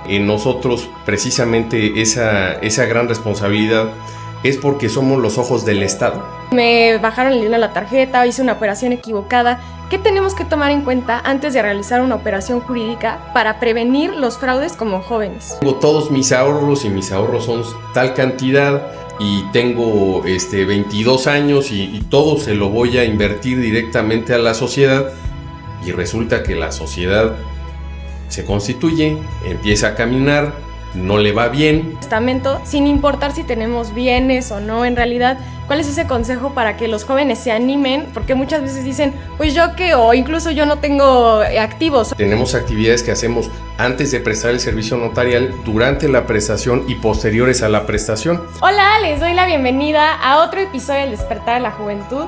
En nosotros, precisamente esa gran responsabilidad es porque somos los ojos del Estado. Me bajaron el dinero a la tarjeta, hice una operación equivocada. ¿Qué tenemos que tomar en cuenta antes de realizar una operación jurídica para prevenir los fraudes como jóvenes? Tengo todos mis ahorros y mis ahorros son tal cantidad y tengo 22 años y todo se lo voy a invertir directamente a la sociedad y resulta que la sociedad se constituye, empieza a caminar, no le va bien. Testamento, sin importar si tenemos bienes o no, en realidad, ¿cuál es ese consejo para que los jóvenes se animen? Porque muchas veces dicen, pues yo qué, o incluso yo no tengo activos. Tenemos actividades que hacemos antes de prestar el servicio notarial, durante la prestación y posteriores a la prestación. Hola, les doy la bienvenida a otro episodio del Despertar de la Juventud.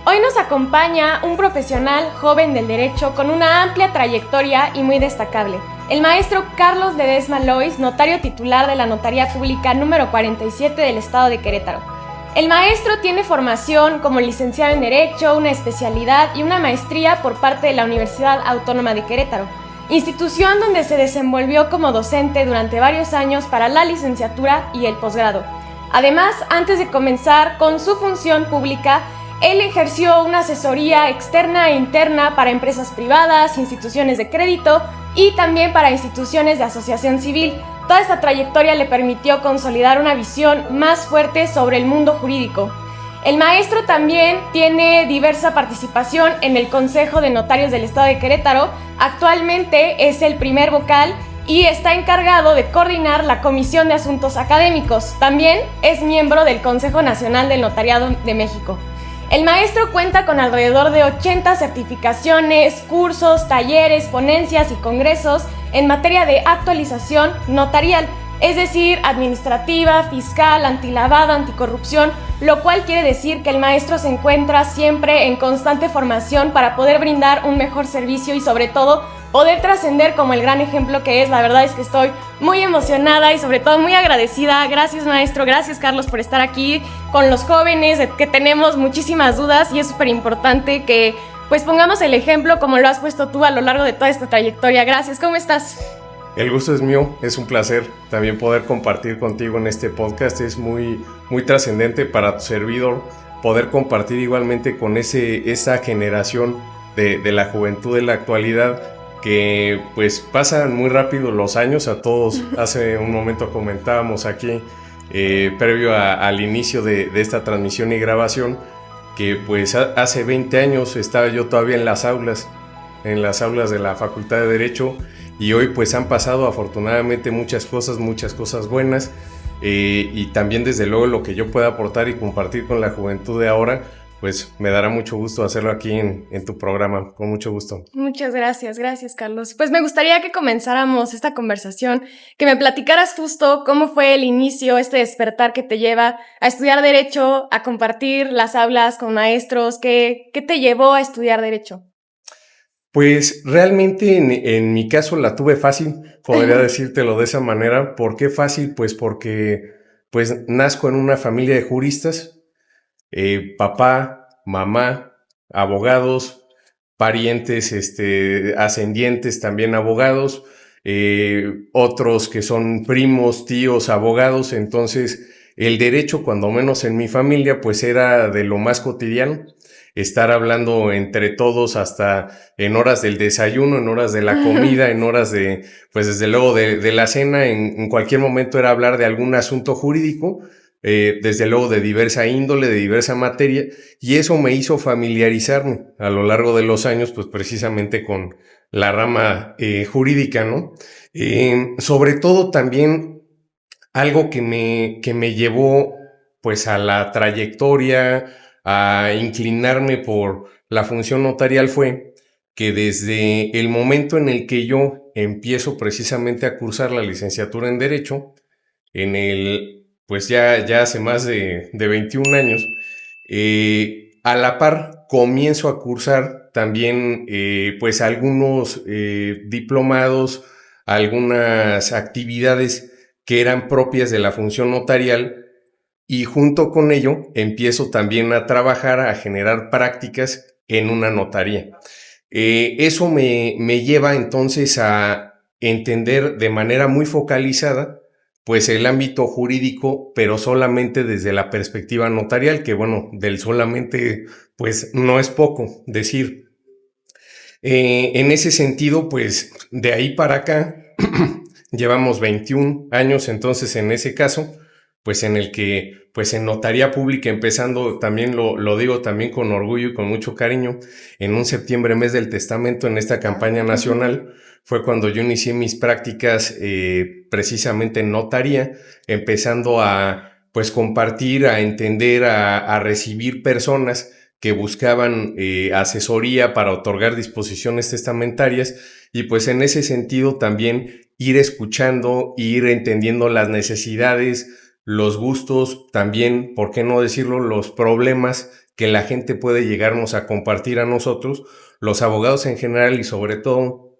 Hoy nos acompaña un profesional joven del derecho con una amplia trayectoria y muy destacable. El maestro Carlos Ledesma Lois, notario titular de la Notaría Pública número 47 del Estado de Querétaro. El maestro tiene formación como licenciado en Derecho, una especialidad y una maestría por parte de la Universidad Autónoma de Querétaro, institución donde se desenvolvió como docente durante varios años para la licenciatura y el posgrado. Además, antes de comenzar con su función pública, él ejerció una asesoría externa e interna para empresas privadas, instituciones de crédito y también para instituciones de asociación civil. Toda esta trayectoria le permitió consolidar una visión más fuerte sobre el mundo jurídico. El maestro también tiene diversa participación en el Consejo de Notarios del Estado de Querétaro. Actualmente es el primer vocal y está encargado de coordinar la Comisión de Asuntos Académicos. También es miembro del Consejo Nacional del Notariado de México. El maestro cuenta con alrededor de 80 certificaciones, cursos, talleres, ponencias y congresos en materia de actualización notarial, es decir, administrativa, fiscal, antilavado, anticorrupción, lo cual quiere decir que el maestro se encuentra siempre en constante formación para poder brindar un mejor servicio y sobre todo poder trascender como el gran ejemplo que es. La verdad es que estoy muy emocionada y sobre todo muy agradecida. Gracias maestro, gracias Carlos por estar aquí con los jóvenes que tenemos muchísimas dudas y es súper importante que pues pongamos el ejemplo como lo has puesto tú a lo largo de toda esta trayectoria. Gracias, ¿cómo estás? El gusto es mío, es un placer también poder compartir contigo en este podcast. Es muy trascendente para tu servidor poder compartir igualmente con esa generación de la juventud de la actualidad, que pues pasan muy rápido los años. A todos, hace un momento comentábamos aquí, previo al inicio de esta transmisión y grabación, que pues hace 20 años estaba yo todavía en las aulas de la Facultad de Derecho, y hoy pues han pasado afortunadamente muchas cosas buenas, y también desde luego lo que yo pueda aportar y compartir con la juventud de ahora, pues me dará mucho gusto hacerlo aquí en tu programa, con mucho gusto. Muchas gracias Carlos. Pues me gustaría que comenzáramos esta conversación, que me platicaras justo cómo fue el inicio, este despertar que te lleva a estudiar Derecho, a compartir las aulas con maestros. ¿Qué te llevó a estudiar Derecho? Pues realmente en mi caso la tuve fácil, podría decírtelo de esa manera. ¿Por qué fácil? Pues porque pues nazco en una familia de juristas, papá, mamá, abogados, parientes ascendientes también abogados, otros que son primos, tíos, abogados. Entonces el derecho, cuando menos en mi familia, pues era de lo más cotidiano. Estar hablando entre todos hasta en horas del desayuno, en horas de la comida, en horas pues desde luego de la cena, en cualquier momento era hablar de algún asunto jurídico, desde luego de diversa índole, de diversa materia, y eso me hizo familiarizarme a lo largo de los años, pues precisamente con la rama jurídica, ¿no? Sobre todo también algo que me llevó pues a la trayectoria, a inclinarme por la función notarial, fue que desde el momento en el que yo empiezo precisamente a cursar la licenciatura en Derecho, pues ya hace más de 21 años, a la par comienzo a cursar también pues algunos diplomados, algunas actividades que eran propias de la función notarial, y junto con ello empiezo también a trabajar, a generar prácticas en una notaría. Eso me lleva entonces a entender de manera muy focalizada pues el ámbito jurídico, pero solamente desde la perspectiva notarial, que bueno, del solamente pues no es poco decir. En ese sentido, pues de ahí para acá llevamos 21 años, entonces en ese caso, pues en el que, pues en notaría pública, empezando también, lo digo también con orgullo y con mucho cariño, en un septiembre, mes del testamento, en esta campaña nacional, fue cuando yo inicié mis prácticas precisamente en notaría, empezando a, pues compartir, a entender, a recibir personas que buscaban asesoría para otorgar disposiciones testamentarias, y pues en ese sentido también ir escuchando, ir entendiendo las necesidades, los gustos, también, ¿por qué no decirlo?, los problemas que la gente puede llegarnos a compartir a nosotros, los abogados en general, y sobre todo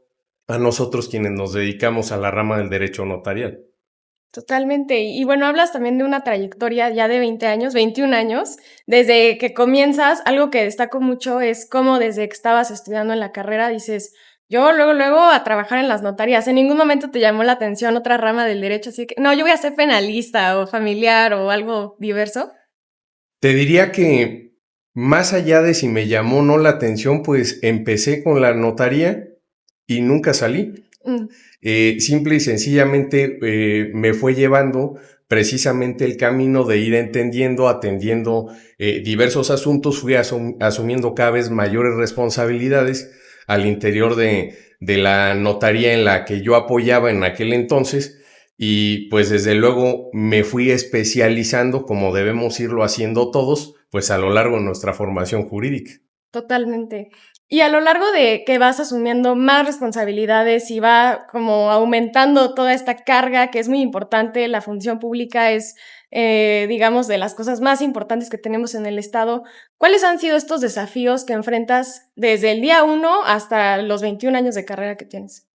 a nosotros quienes nos dedicamos a la rama del derecho notarial. Totalmente. Y bueno, hablas también de una trayectoria ya de 20 años, 21 años, desde que comienzas. Algo que destaco mucho es cómo desde que estabas estudiando en la carrera dices, yo luego a trabajar en las notarías. En ningún momento te llamó la atención otra rama del derecho, así que no, yo voy a ser penalista o familiar o algo diverso. Te diría que más allá de si me llamó o no la atención, pues empecé con la notaría y nunca salí. Simple y sencillamente me fue llevando precisamente el camino de ir entendiendo, atendiendo diversos asuntos, fui asumiendo cada vez mayores responsabilidades al interior de la notaría en la que yo apoyaba en aquel entonces, y pues desde luego me fui especializando, como debemos irlo haciendo todos, pues a lo largo de nuestra formación jurídica. Totalmente. Y a lo largo de que vas asumiendo más responsabilidades y va como aumentando toda esta carga, que es muy importante, la función pública es, digamos, de las cosas más importantes que tenemos en el Estado. ¿Cuáles han sido estos desafíos que enfrentas desde el día 1 hasta los 21 años de carrera que tienes?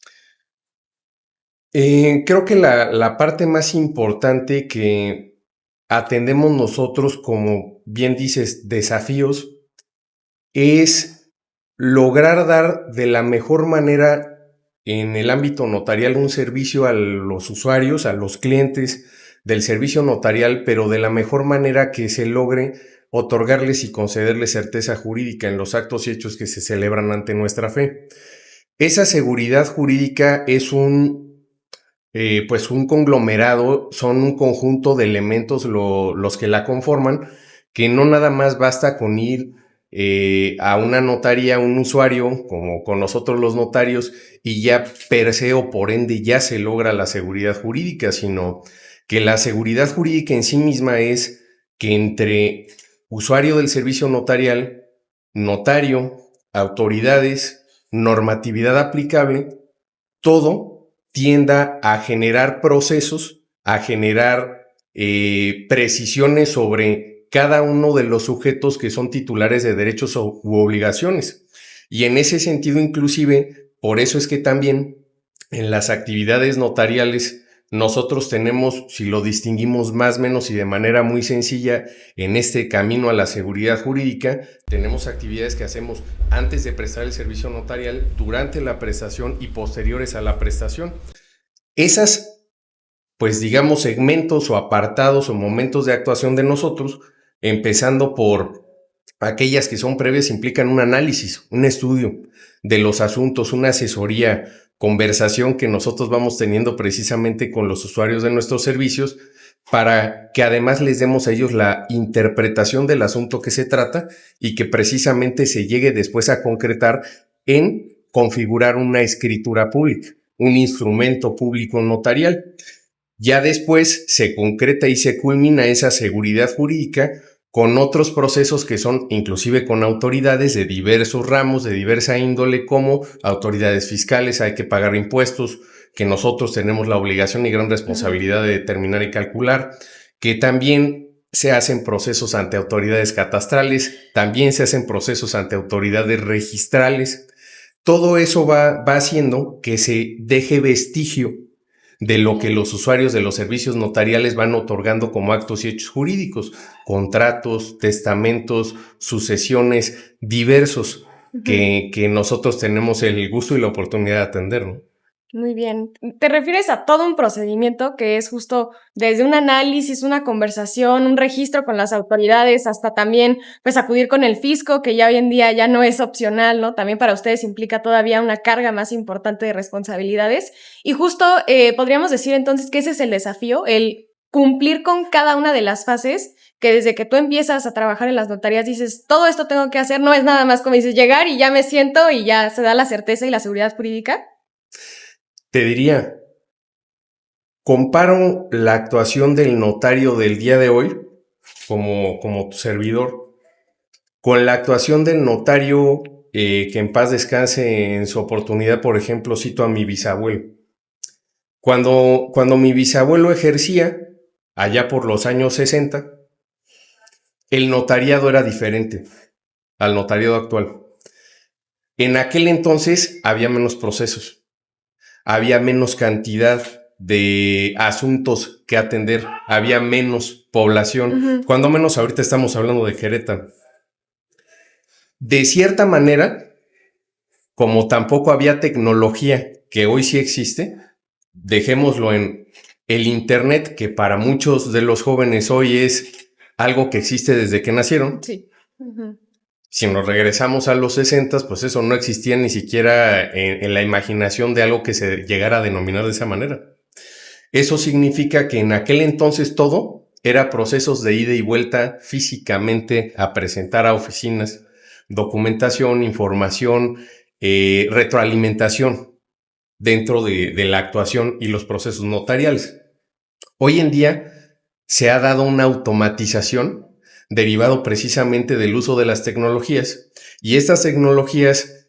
Creo que la parte más importante que atendemos nosotros, como bien dices, desafíos, es lograr dar de la mejor manera en el ámbito notarial un servicio a los usuarios, a los clientes del servicio notarial, pero de la mejor manera que se logre otorgarles y concederles certeza jurídica en los actos y hechos que se celebran ante nuestra fe. Esa seguridad jurídica es pues un conglomerado, son un conjunto de elementos los que la conforman, que no nada más basta con ir a una notaría, un usuario, como con nosotros los notarios, y ya per se o por ende ya se logra la seguridad jurídica, sino que la seguridad jurídica en sí misma es que entre usuario del servicio notarial, notario, autoridades, normatividad aplicable, todo tienda a generar procesos, a generar precisiones sobre cada uno de los sujetos que son titulares de derechos u obligaciones. Y en ese sentido, inclusive, por eso es que también en las actividades notariales nosotros tenemos, si lo distinguimos más o menos y de manera muy sencilla, en este camino a la seguridad jurídica, tenemos actividades que hacemos antes de prestar el servicio notarial, durante la prestación y posteriores a la prestación. Esas, pues digamos, segmentos o apartados o momentos de actuación de nosotros, empezando por aquellas que son previas, implican un análisis, un estudio de los asuntos, una asesoría, conversación que nosotros vamos teniendo precisamente con los usuarios de nuestros servicios, para que además les demos a ellos la interpretación del asunto que se trata y que precisamente se llegue después a concretar en configurar una escritura pública, un instrumento público notarial. Ya después se concreta y se culmina esa seguridad jurídica con otros procesos que son inclusive con autoridades de diversos ramos, de diversa índole, como autoridades fiscales, hay que pagar impuestos, que nosotros tenemos la obligación y gran responsabilidad de determinar y calcular, que también se hacen procesos ante autoridades catastrales, también se hacen procesos ante autoridades registrales. Todo eso va haciendo que se deje vestigio de lo que los usuarios de los servicios notariales van otorgando como actos y hechos jurídicos, contratos, testamentos, sucesiones diversos que nosotros tenemos el gusto y la oportunidad de atender, ¿no? Muy bien. ¿Te refieres a todo un procedimiento que es justo desde un análisis, una conversación, un registro con las autoridades, hasta también pues acudir con el fisco, que ya hoy en día ya no es opcional, ¿no? También para ustedes implica todavía una carga más importante de responsabilidades. Y justo podríamos decir entonces que ese es el desafío, el cumplir con cada una de las fases, que desde que tú empiezas a trabajar en las notarías dices, todo esto tengo que hacer, no es nada más como dices, llegar y ya me siento y ya se da la certeza y la seguridad jurídica. Te diría, comparo la actuación del notario del día de hoy, como tu servidor, con la actuación del notario que en paz descanse en su oportunidad, por ejemplo, cito a mi bisabuelo. Cuando mi bisabuelo ejercía, allá por los años 60, el notariado era diferente al notariado actual. En aquel entonces había menos procesos, había menos cantidad de asuntos que atender, había menos población, cuando menos ahorita estamos hablando de Querétaro. De cierta manera, como tampoco había tecnología que hoy sí existe, dejémoslo en el internet, que para muchos de los jóvenes hoy es algo que existe desde que nacieron. Sí. Si nos regresamos a los 60, pues eso no existía ni siquiera en la imaginación de algo que se llegara a denominar de esa manera. Eso significa que en aquel entonces todo era procesos de ida y vuelta físicamente a presentar a oficinas, documentación, información, retroalimentación dentro de la actuación y los procesos notariales. Hoy en día se ha dado una automatización derivado precisamente del uso de las tecnologías, y estas tecnologías,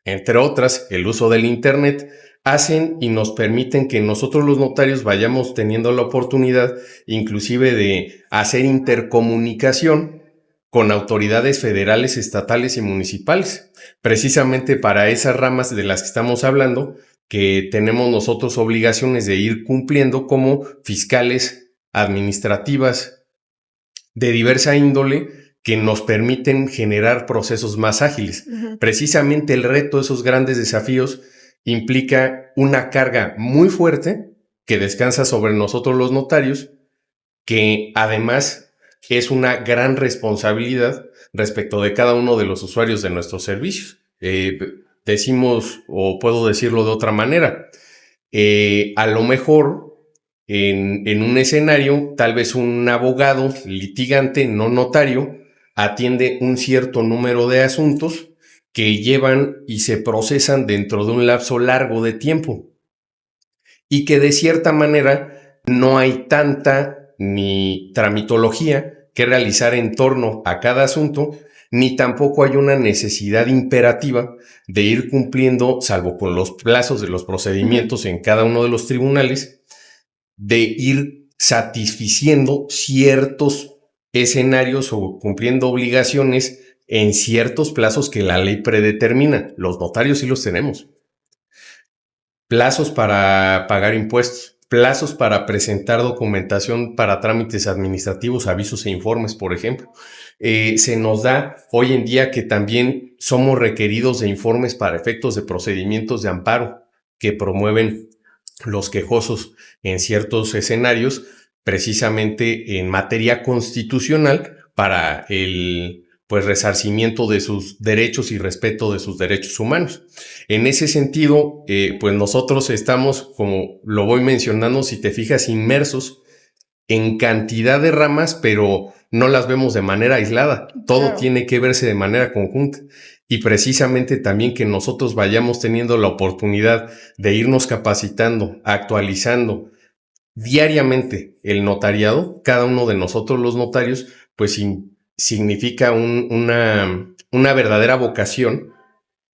entre otras, el uso del Internet, hacen y nos permiten que nosotros los notarios vayamos teniendo la oportunidad inclusive de hacer intercomunicación con autoridades federales, estatales y municipales, precisamente para esas ramas de las que estamos hablando, que tenemos nosotros obligaciones de ir cumpliendo como fiscales administrativas de diversa índole que nos permiten generar procesos más ágiles. Precisamente el reto de esos grandes desafíos implica una carga muy fuerte que descansa sobre nosotros los notarios, que además es una gran responsabilidad respecto de cada uno de los usuarios de nuestros servicios. Decimos, o puedo decirlo de otra manera, a lo mejor en un escenario, tal vez un abogado litigante, no notario, atiende un cierto número de asuntos que llevan y se procesan dentro de un lapso largo de tiempo, y que de cierta manera no hay tanta ni tramitología que realizar en torno a cada asunto, ni tampoco hay una necesidad imperativa de ir cumpliendo, salvo con los plazos de los procedimientos en cada uno de los tribunales, de ir satisficiendo ciertos escenarios o cumpliendo obligaciones en ciertos plazos que la ley predetermina. Los notarios sí los tenemos. Plazos para pagar impuestos, plazos para presentar documentación para trámites administrativos, avisos e informes, por ejemplo. Se nos da hoy en día que también somos requeridos de informes para efectos de procedimientos de amparo que promueven los quejosos en ciertos escenarios, precisamente en materia constitucional, para el resarcimiento de sus derechos y respeto de sus derechos humanos. En ese sentido, pues nosotros estamos, como lo voy mencionando, si te fijas, inmersos en cantidad de ramas, pero no las vemos de manera aislada. Todo tiene que verse de manera conjunta. Y precisamente también que nosotros vayamos teniendo la oportunidad de irnos capacitando, actualizando diariamente el notariado, cada uno de nosotros los notarios, pues significa una verdadera vocación.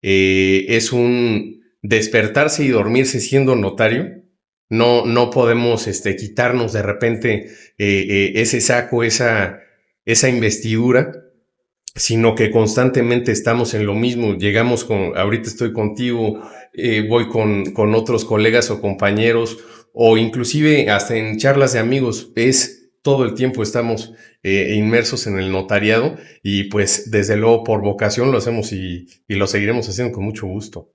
Es un despertarse y dormirse siendo notario. No podemos quitarnos de repente ese saco, esa investidura, sino que constantemente estamos en lo mismo. Llegamos ahorita estoy contigo, voy con otros colegas o compañeros, o inclusive hasta en charlas de amigos. Todo el tiempo estamos inmersos en el notariado, y pues desde luego por vocación lo hacemos y lo seguiremos haciendo con mucho gusto.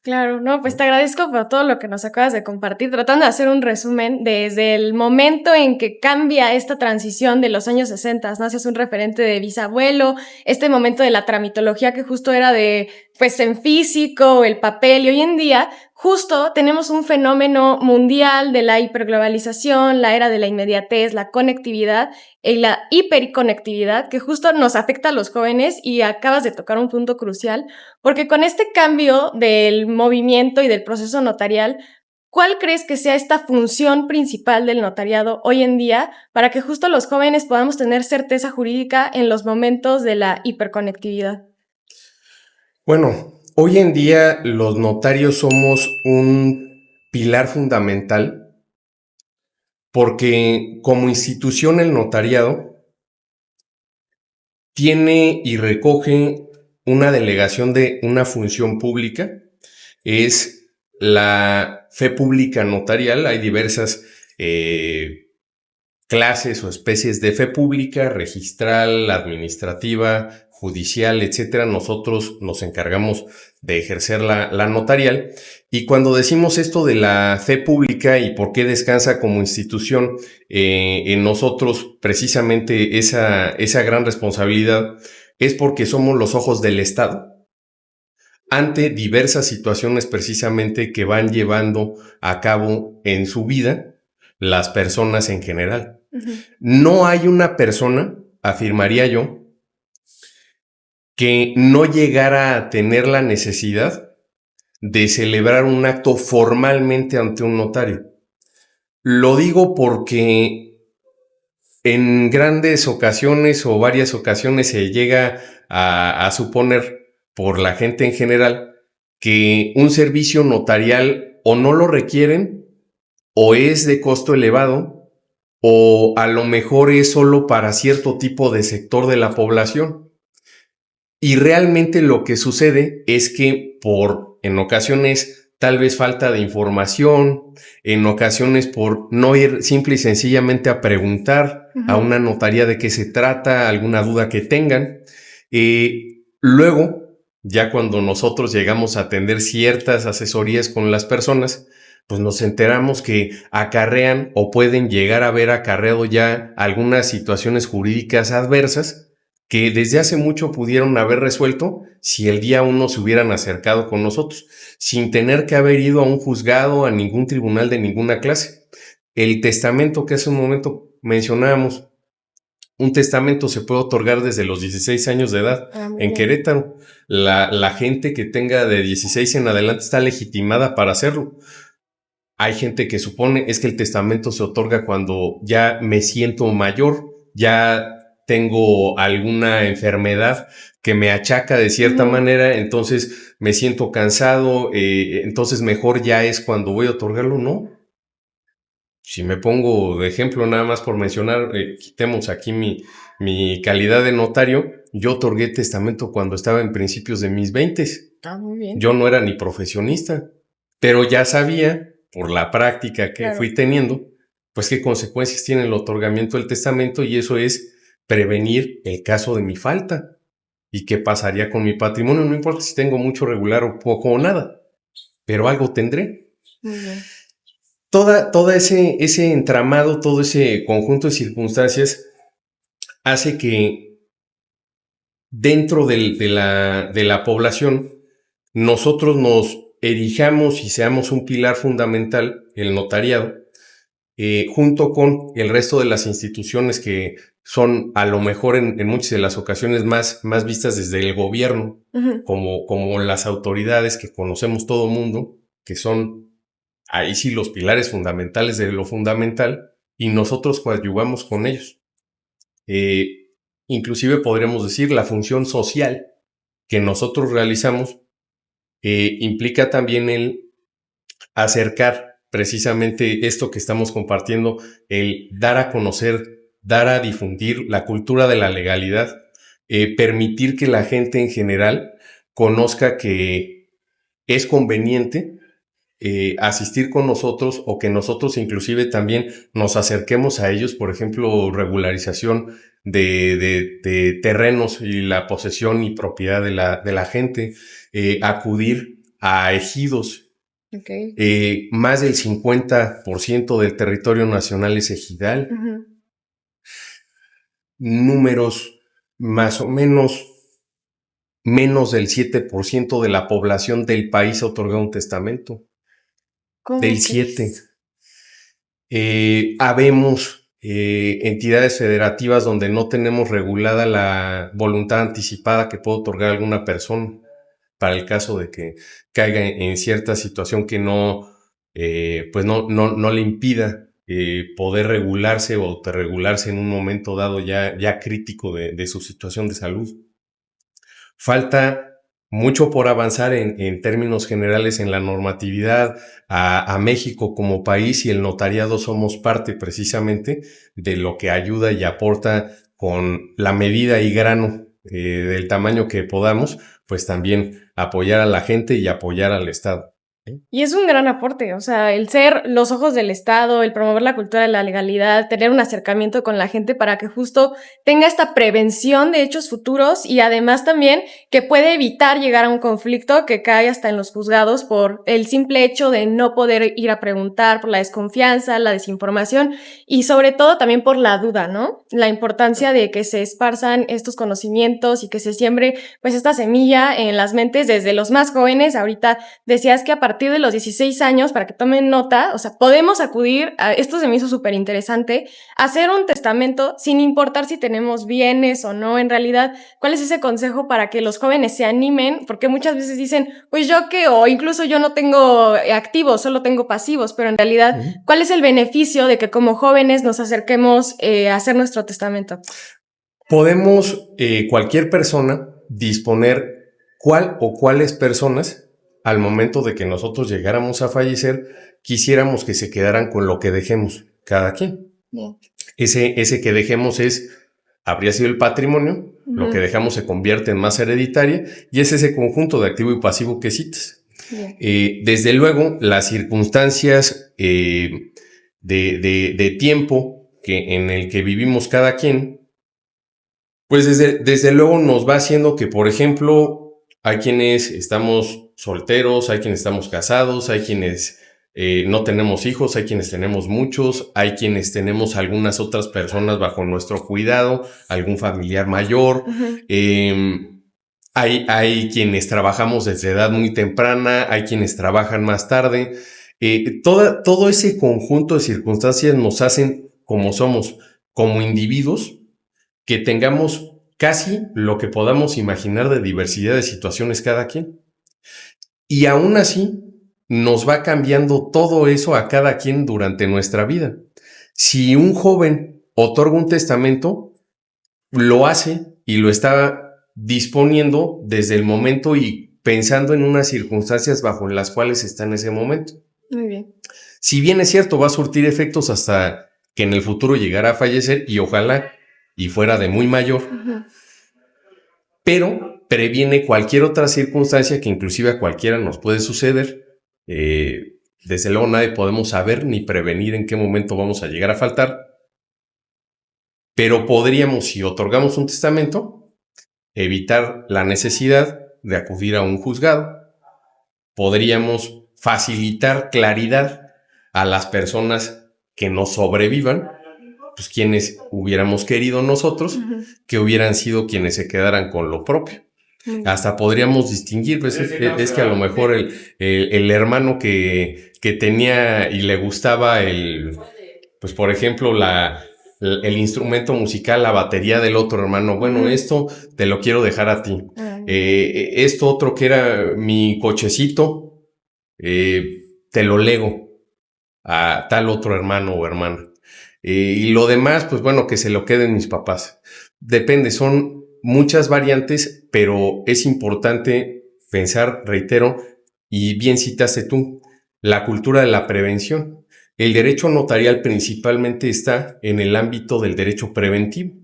Claro, no, pues te agradezco por todo lo que nos acabas de compartir, tratando de hacer un resumen desde el momento en que cambia esta transición de los años 60, ¿no? Haces un referente de bisabuelo, este momento de la tramitología que justo era de, pues en físico, el papel, y hoy en día justo tenemos un fenómeno mundial de la hiperglobalización, la era de la inmediatez, la conectividad y la hiperconectividad que justo nos afecta a los jóvenes, y acabas de tocar un punto crucial. Porque con este cambio del movimiento y del proceso notarial, ¿cuál crees que sea esta función principal del notariado hoy en día para que justo los jóvenes podamos tener certeza jurídica en los momentos de la hiperconectividad? Bueno, hoy en día los notarios somos un pilar fundamental porque como institución el notariado tiene y recoge una delegación de una función pública, es la fe pública notarial. Hay diversas clases o especies de fe pública: registral, administrativa, judicial, etcétera. Nosotros nos encargamos de ejercer la notarial. Y cuando decimos esto de la fe pública y por qué descansa como institución en nosotros precisamente esa gran responsabilidad, es porque somos los ojos del Estado ante diversas situaciones precisamente que van llevando a cabo en su vida las personas en general. No hay una persona, afirmaría yo, que no llegara a tener la necesidad de celebrar un acto formalmente ante un notario. Lo digo porque en grandes ocasiones o varias ocasiones se llega a suponer por la gente en general que un servicio notarial o no lo requieren, o es de costo elevado, o a lo mejor es solo para cierto tipo de sector de la población. Y realmente lo que sucede es que en ocasiones tal vez falta de información, en ocasiones por no ir simple y sencillamente a preguntar a una notaría de qué se trata, alguna duda que tengan. Luego, ya cuando nosotros llegamos a atender ciertas asesorías con las personas, pues nos enteramos que acarrean o pueden llegar a haber acarreado ya algunas situaciones jurídicas adversas que desde hace mucho pudieron haber resuelto si el día uno se hubieran acercado con nosotros, sin tener que haber ido a un juzgado, a ningún tribunal de ninguna clase. El testamento que hace un momento mencionábamos, un testamento se puede otorgar desde los 16 años de edad. En Querétaro, la gente que tenga de 16 en adelante está legitimada para hacerlo. Hay gente que supone es que el testamento se otorga cuando ya me siento mayor, ya tengo alguna enfermedad que me achaca de cierta manera, entonces me siento cansado, entonces mejor ya es cuando voy a otorgarlo. No. Si me pongo de ejemplo nada más por mencionar, quitemos aquí mi calidad de notario, yo otorgué testamento cuando estaba en principios de mis 20s. Muy bien. Yo no era ni profesionista, pero ya sabía, por la práctica que fui teniendo, pues qué consecuencias tiene el otorgamiento del testamento, y eso es prevenir el caso de mi falta. ¿Y qué pasaría con mi patrimonio? No importa si tengo mucho, regular o poco o nada, pero algo tendré. Muy bien. Todo ese entramado, todo ese conjunto de circunstancias hace que dentro de la población nosotros nos erijamos y seamos un pilar fundamental, el notariado, junto con el resto de las instituciones que son a lo mejor en muchas de las ocasiones más vistas desde el gobierno, como las autoridades que conocemos todo el mundo, que son ahí sí los pilares fundamentales de lo fundamental, y nosotros coadyuvamos con ellos. Inclusive podríamos decir la función social que nosotros realizamos implica también el acercar precisamente esto que estamos compartiendo, el dar a conocer, dar a difundir la cultura de la legalidad, permitir que la gente en general conozca que es conveniente asistir con nosotros, o que nosotros inclusive también nos acerquemos a ellos. Por ejemplo, regularización de terrenos y la posesión y propiedad de la gente, acudir a ejidos. Okay. Más del 50% del territorio nacional es ejidal. Uh-huh. Números más o menos del 7% de la población del país ha otorgado un testamento. Del 7%. Habemos entidades federativas donde no tenemos regulada la voluntad anticipada que puede otorgar alguna persona para el caso de que caiga en cierta situación que no le impida poder regularse o autorregularse en un momento dado ya crítico de su situación de salud. Falta mucho por avanzar en términos generales en la normatividad a México como país, y el notariado somos parte precisamente de lo que ayuda y aporta con la medida y grano del tamaño que podamos, pues también apoyar a la gente y apoyar al Estado. Y es un gran aporte, o sea, el ser los ojos del Estado, el promover la cultura de la legalidad, tener un acercamiento con la gente para que justo tenga esta prevención de hechos futuros, y además también que puede evitar llegar a un conflicto que cae hasta en los juzgados por el simple hecho de no poder ir a preguntar, por la desconfianza, la desinformación y sobre todo también por la duda, ¿no? La importancia de que se esparzan estos conocimientos y que se siembre pues esta semilla en las mentes desde los más jóvenes. Ahorita decías que a partir de los 16 años, para que tomen nota, o sea, podemos acudir a, esto se me hizo súper interesante, hacer un testamento sin importar si tenemos bienes o no. En realidad, ¿cuál es ese consejo para que los jóvenes se animen? Porque muchas veces dicen, pues yo qué, o incluso yo no tengo activos, solo tengo pasivos, pero en realidad, ¿cuál es el beneficio de que como jóvenes nos acerquemos a hacer nuestro testamento? Podemos, cualquier persona, disponer cuál o cuáles personas, al momento de que nosotros llegáramos a fallecer, quisiéramos que se quedaran con lo que dejemos cada quien. Yeah. Ese que dejemos habría sido el patrimonio, lo que dejamos se convierte en masa hereditaria, y es ese conjunto de activo y pasivo que citas. Yeah. Desde luego, las circunstancias de tiempo en el que vivimos cada quien, pues desde luego nos va haciendo que, por ejemplo, hay quienes estamos solteros, hay quienes estamos casados, hay quienes no tenemos hijos, hay quienes tenemos muchos, hay quienes tenemos algunas otras personas bajo nuestro cuidado, algún familiar mayor. Hay quienes trabajamos desde edad muy temprana, hay quienes trabajan más tarde. Todo ese conjunto de circunstancias nos hacen como somos, como individuos, que tengamos casi lo que podamos imaginar de diversidad de situaciones cada quien. Y aún así, nos va cambiando todo eso a cada quien durante nuestra vida. Si un joven otorga un testamento, lo hace y lo está disponiendo desde el momento y pensando en unas circunstancias bajo las cuales está en ese momento. Muy bien. Si bien es cierto, va a surtir efectos hasta que en el futuro llegara a fallecer, y ojalá y fuera de muy mayor, pero previene cualquier otra circunstancia que inclusive a cualquiera nos puede suceder. Desde luego nadie podemos saber ni prevenir en qué momento vamos a llegar a faltar, pero podríamos, si otorgamos un testamento, evitar la necesidad de acudir a un juzgado. Podríamos facilitar claridad a las personas que nos sobrevivan, pues quienes hubiéramos querido nosotros, que hubieran sido quienes se quedaran con lo propio. Hasta podríamos distinguir, pues es que a lo mejor el hermano que tenía y le gustaba pues por ejemplo el instrumento musical, la batería del otro hermano, bueno, esto te lo quiero dejar a ti. Esto otro que era mi cochecito, te lo lego a tal otro hermano o hermana. Y lo demás, pues bueno, que se lo queden mis papás. Depende, son muchas variantes, pero es importante pensar, reitero, y bien citaste tú, la cultura de la prevención. El derecho notarial principalmente está en el ámbito del derecho preventivo.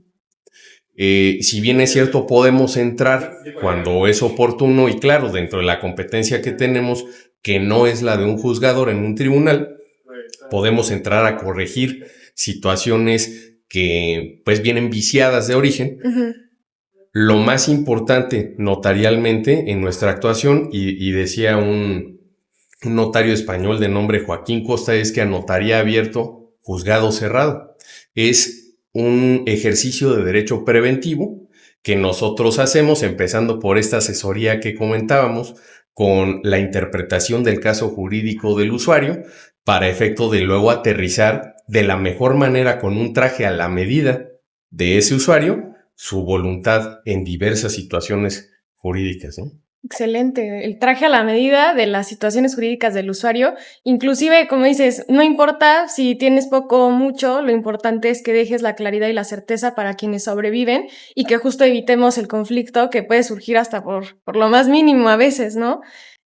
Si bien es cierto, podemos entrar cuando es oportuno y claro, dentro de la competencia que tenemos, que no es la de un juzgador en un tribunal, podemos entrar a corregir situaciones que pues vienen viciadas de origen. lo más importante notarialmente en nuestra actuación, y decía un notario español de nombre Joaquín Costa, es que a notaría abierto, juzgado cerrado. Es un ejercicio de derecho preventivo que nosotros hacemos, empezando por esta asesoría que comentábamos, con la interpretación del caso jurídico del usuario, para efecto de luego aterrizar de la mejor manera con un traje a la medida de ese usuario, su voluntad en diversas situaciones jurídicas, ¿no? Excelente, el traje a la medida de las situaciones jurídicas del usuario. Inclusive, como dices, no importa si tienes poco o mucho, lo importante es que dejes la claridad y la certeza para quienes sobreviven y que justo evitemos el conflicto que puede surgir hasta por lo más mínimo a veces, ¿no?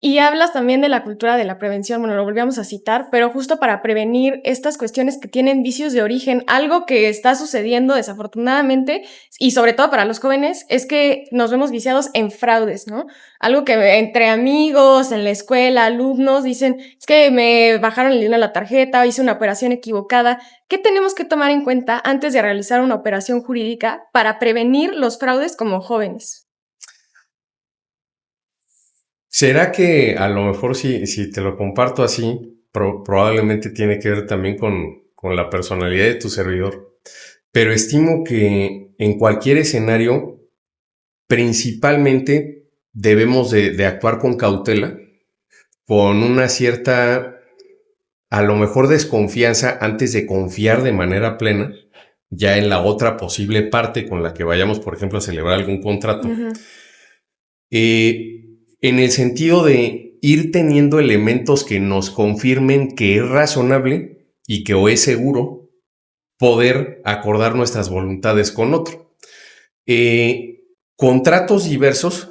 Y hablas también de la cultura de la prevención, bueno, lo volvíamos a citar, pero justo para prevenir estas cuestiones que tienen vicios de origen, algo que está sucediendo desafortunadamente, y sobre todo para los jóvenes, es que nos vemos viciados en fraudes, ¿no? Algo que entre amigos, en la escuela, alumnos, dicen, es que me bajaron el dinero a la tarjeta, hice una operación equivocada. ¿Qué tenemos que tomar en cuenta antes de realizar una operación jurídica para prevenir los fraudes como jóvenes? ¿Será que a lo mejor si te lo comparto así, probablemente tiene que ver también con la personalidad de tu servidor? Pero estimo que en cualquier escenario, principalmente debemos de actuar con cautela, con una cierta, a lo mejor, desconfianza antes de confiar de manera plena ya en la otra posible parte con la que vayamos, por ejemplo, a celebrar algún contrato. Ujú. En el sentido de ir teniendo elementos que nos confirmen que es razonable y que o es seguro poder acordar nuestras voluntades con otro. Contratos diversos,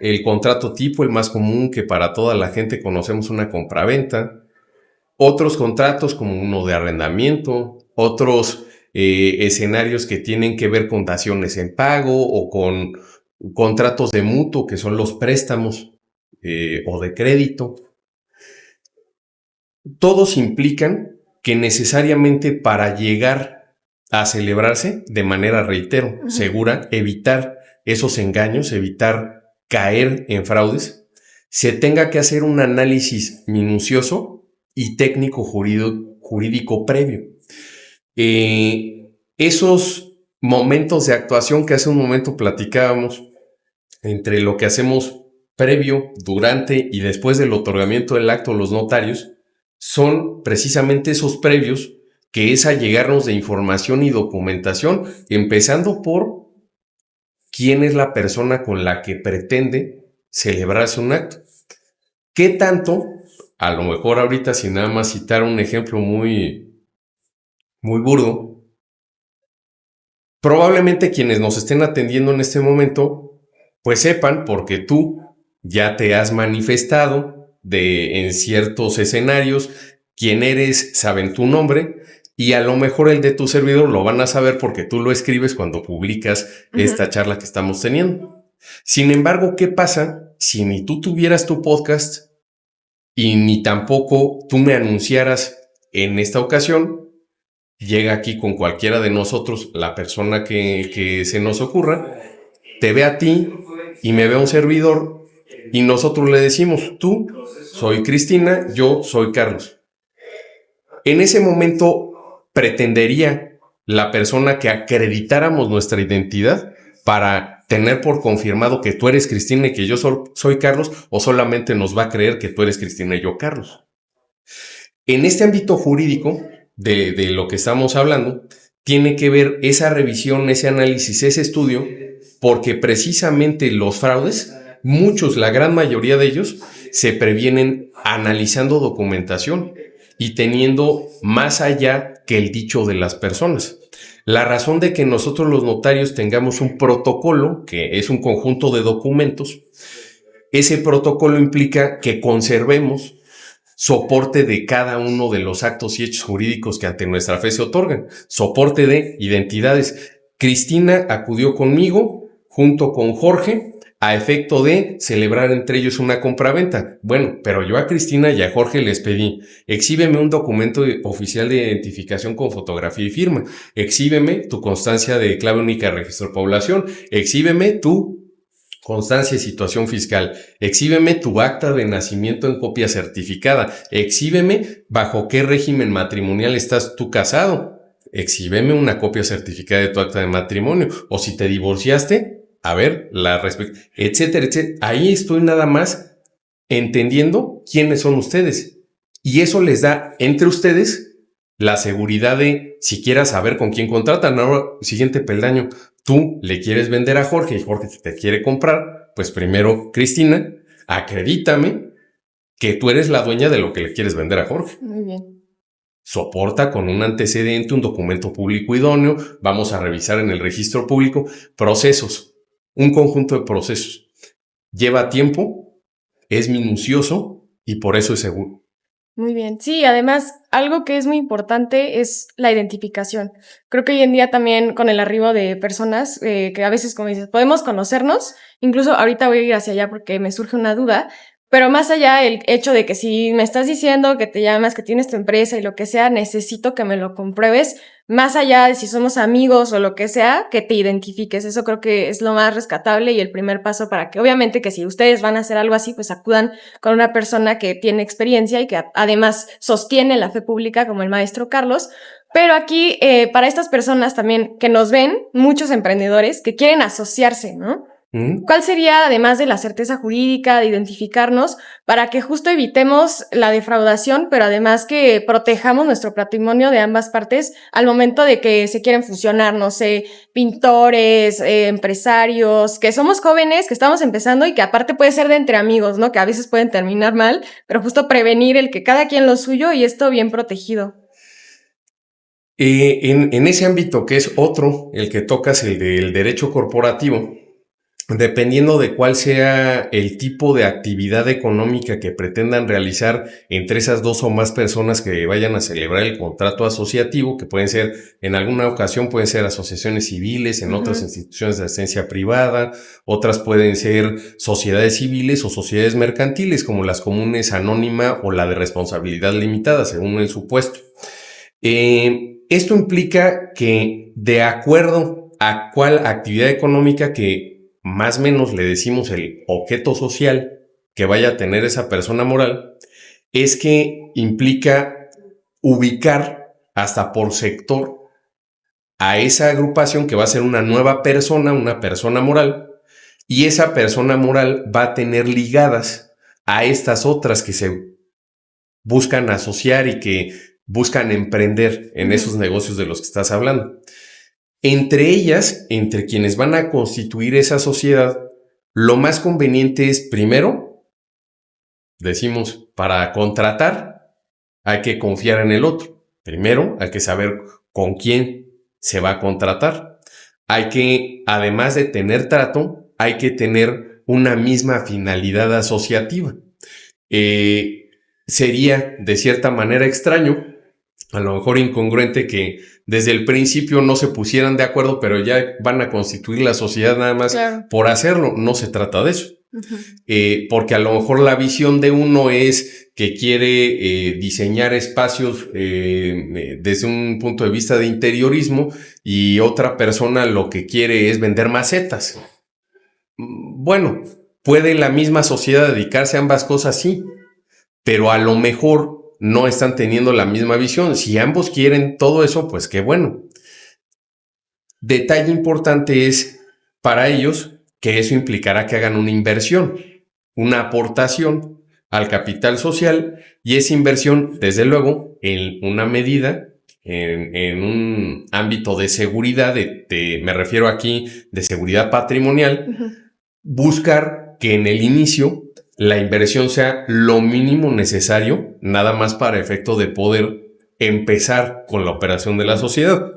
el contrato tipo, el más común que para toda la gente conocemos, una compraventa, otros contratos como uno de arrendamiento, otros escenarios que tienen que ver con daciones en pago o con contratos de mutuo, que son los préstamos o de crédito. Todos implican que necesariamente para llegar a celebrarse de manera, reitero, segura, evitar esos engaños, evitar caer en fraudes, se tenga que hacer un análisis minucioso y técnico jurídico previo. Esos momentos de actuación que hace un momento platicábamos, entre lo que hacemos previo, durante y después del otorgamiento del acto a los notarios, son precisamente esos previos, que es allegarnos de información y documentación, empezando por quién es la persona con la que pretende celebrarse un acto. ¿Qué tanto? A lo mejor ahorita, sin nada más citar un ejemplo muy burdo, probablemente quienes nos estén atendiendo en este momento, pues sepan, porque tú ya te has manifestado en ciertos escenarios, quién eres, saben tu nombre, y a lo mejor el de tu servidor lo van a saber porque tú lo escribes cuando publicas esta charla que estamos teniendo. Sin embargo, ¿qué pasa si ni tú tuvieras tu podcast y ni tampoco tú me anunciaras en esta ocasión? Llega aquí con cualquiera de nosotros la persona que se nos ocurra, te ve a ti y me ve a un servidor y nosotros le decimos, tú soy Cristina, yo soy Carlos. En ese momento pretendería la persona que acreditáramos nuestra identidad para tener por confirmado que tú eres Cristina y que yo soy Carlos, o solamente nos va a creer que tú eres Cristina y yo Carlos. En este ámbito jurídico de lo que estamos hablando, tiene que ver esa revisión, ese análisis, ese estudio, porque precisamente los fraudes, muchos, la gran mayoría de ellos, se previenen analizando documentación y teniendo más allá que el dicho de las personas. La razón de que nosotros los notarios tengamos un protocolo, que es un conjunto de documentos, ese protocolo implica que conservemos soporte de cada uno de los actos y hechos jurídicos que ante nuestra fe se otorgan, soporte de identidades. Cristina acudió conmigo junto con Jorge a efecto de celebrar entre ellos una compraventa. Bueno, pero yo a Cristina y a Jorge les pedí, exhíbeme un documento oficial de identificación con fotografía y firma, exhíbeme tu constancia de clave única de registro de población, exhíbeme tu constancia de situación fiscal, exhíbeme tu acta de nacimiento en copia certificada, exhíbeme bajo qué régimen matrimonial estás tú casado, exhíbeme una copia certificada de tu acta de matrimonio, o si te divorciaste, a ver, etcétera, etcétera. Ahí estoy nada más entendiendo quiénes son ustedes. Y eso les da entre ustedes la seguridad de siquiera saber con quién contratan. Ahora, siguiente peldaño, tú le quieres vender a Jorge y Jorge te quiere comprar, pues primero, Cristina, acredítame que tú eres la dueña de lo que le quieres vender a Jorge. Muy bien. Soporta con un antecedente, un documento público idóneo, vamos a revisar en el registro público procesos. Un conjunto de procesos. Lleva tiempo, es minucioso y por eso es seguro. Muy bien. Sí, además, algo que es muy importante es la identificación. Creo que hoy en día también con el arribo de personas que a veces, como dices, podemos conocernos. Incluso ahorita voy a ir hacia allá porque me surge una duda. Pero más allá el hecho de que si me estás diciendo que te llamas, que tienes tu empresa y lo que sea, necesito que me lo compruebes, más allá de si somos amigos o lo que sea, que te identifiques. Eso creo que es lo más rescatable y el primer paso para que, obviamente, que si ustedes van a hacer algo así, pues acudan con una persona que tiene experiencia y que además sostiene la fe pública, como el maestro Carlos. Pero aquí, para estas personas también que nos ven, muchos emprendedores que quieren asociarse, ¿no? ¿Cuál sería, además de la certeza jurídica, de identificarnos, para que justo evitemos la defraudación, pero además que protejamos nuestro patrimonio de ambas partes al momento de que se quieren fusionar, no sé, pintores, empresarios, que somos jóvenes, que estamos empezando y que aparte puede ser de entre amigos, ¿no? Que a veces pueden terminar mal, pero justo prevenir el que cada quien lo suyo y esto bien protegido. En ese ámbito que es otro, el que tocas, el del derecho corporativo, dependiendo de cuál sea el tipo de actividad económica que pretendan realizar entre esas dos o más personas que vayan a celebrar el contrato asociativo, que pueden ser, en alguna ocasión pueden ser asociaciones civiles, en otras instituciones de asistencia privada, otras pueden ser sociedades civiles o sociedades mercantiles, como las comunes anónima o la de responsabilidad limitada, según el supuesto. Esto implica que, de acuerdo a cuál actividad económica que más o menos le decimos el objeto social que vaya a tener esa persona moral, es que implica ubicar hasta por sector a esa agrupación que va a ser una nueva persona, una persona moral, y esa persona moral va a tener ligadas a estas otras que se buscan asociar y que buscan emprender en esos negocios de los que estás hablando. Entre ellas, entre quienes van a constituir esa sociedad, lo más conveniente es, primero, decimos, para contratar hay que confiar en el otro. Primero, hay que saber con quién se va a contratar. Hay que, además de tener trato, hay que tener una misma finalidad asociativa. Sería, de cierta manera, extraño, a lo mejor incongruente, que desde el principio no se pusieran de acuerdo, pero ya van a constituir la sociedad nada más por hacerlo. No se trata de eso. Porque a lo mejor la visión de uno es que quiere diseñar espacios desde un punto de vista de interiorismo y otra persona lo que quiere es vender macetas. Bueno, puede la misma sociedad dedicarse a ambas cosas, sí, pero a lo mejor no están teniendo la misma visión. Si ambos quieren todo eso, pues qué bueno. Detalle importante es para ellos que eso implicará que hagan una inversión, una aportación al capital social, y esa inversión, desde luego, en una medida, en un ámbito de seguridad, me refiero aquí de seguridad patrimonial, buscar que en el inicio la inversión sea lo mínimo necesario, nada más para efecto de poder empezar con la operación de la sociedad.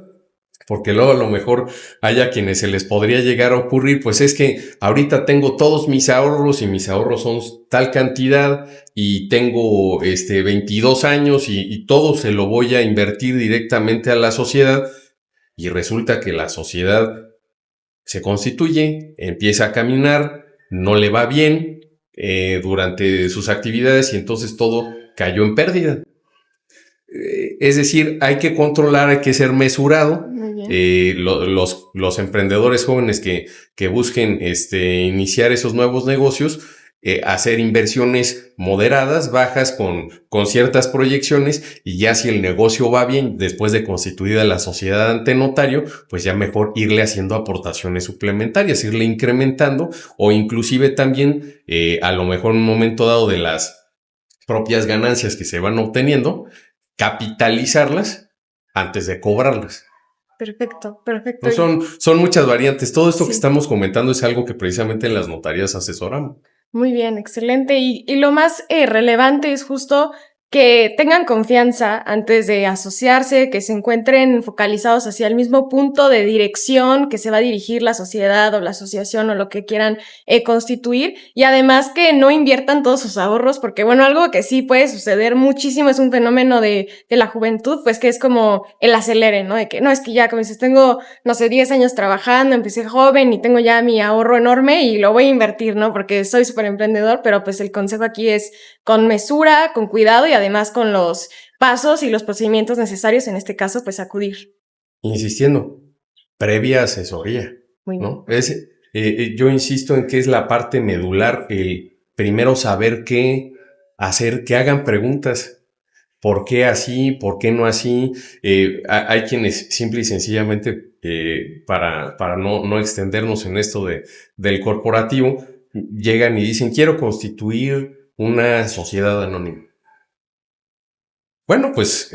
Porque luego a lo mejor haya quienes se les podría llegar a ocurrir, pues es que ahorita tengo todos mis ahorros y mis ahorros son tal cantidad y tengo 22 años y todo se lo voy a invertir directamente a la sociedad, y resulta que la sociedad se constituye, empieza a caminar, no le va bien durante sus actividades y entonces todo cayó en pérdida. Es decir, hay que controlar, hay que ser mesurado. Los emprendedores jóvenes que busquen iniciar esos nuevos negocios, hacer inversiones moderadas, bajas, con ciertas proyecciones, y ya si el negocio va bien, después de constituida la sociedad ante notario, pues ya mejor irle haciendo aportaciones suplementarias, irle incrementando, o inclusive también a lo mejor en un momento dado de las propias ganancias que se van obteniendo, capitalizarlas antes de cobrarlas. Perfecto, perfecto. No, son muchas variantes. Todo esto que estamos comentando es algo que precisamente en las notarías asesoramos. Muy bien, excelente. Y lo más relevante es justo que tengan confianza antes de asociarse, que se encuentren focalizados hacia el mismo punto de dirección que se va a dirigir la sociedad o la asociación o lo que quieran constituir, y además que no inviertan todos sus ahorros, porque bueno, algo que sí puede suceder muchísimo es un fenómeno de la juventud, pues que es como el acelere, ¿no? De que no, es que ya, como dices, tengo, no sé, 10 años trabajando, empecé joven y tengo ya mi ahorro enorme y lo voy a invertir, ¿no? Porque soy súper emprendedor, pero pues el consejo aquí es con mesura, con cuidado y además con los pasos y los procedimientos necesarios, en este caso, pues acudir. Insistiendo, previa asesoría, Muy bien. ¿no? Yo insisto en que es la parte medular, el primero saber qué hacer, que hagan preguntas. ¿Por qué así? ¿Por qué no así? Hay quienes simple y sencillamente, para no extendernos en esto del corporativo, llegan y dicen, quiero constituir una sociedad anónima. Bueno, pues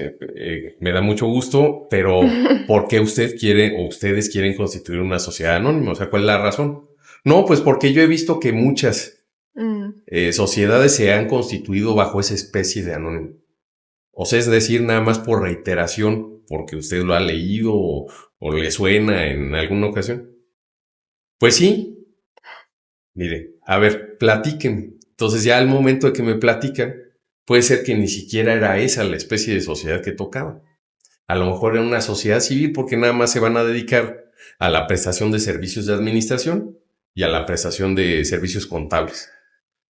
me da mucho gusto, pero ¿por qué usted quiere o ustedes quieren constituir una sociedad anónima? O sea, ¿cuál es la razón? No, pues porque yo he visto que muchas sociedades se han constituido bajo esa especie de anónimo. O sea, es decir, nada más por reiteración, porque usted lo ha leído o le suena en alguna ocasión. Pues sí. Mire, a ver, platíquenme. Entonces ya al momento de que me platican, puede ser que ni siquiera era esa la especie de sociedad que tocaba. A lo mejor era una sociedad civil porque nada más se van a dedicar a la prestación de servicios de administración y a la prestación de servicios contables.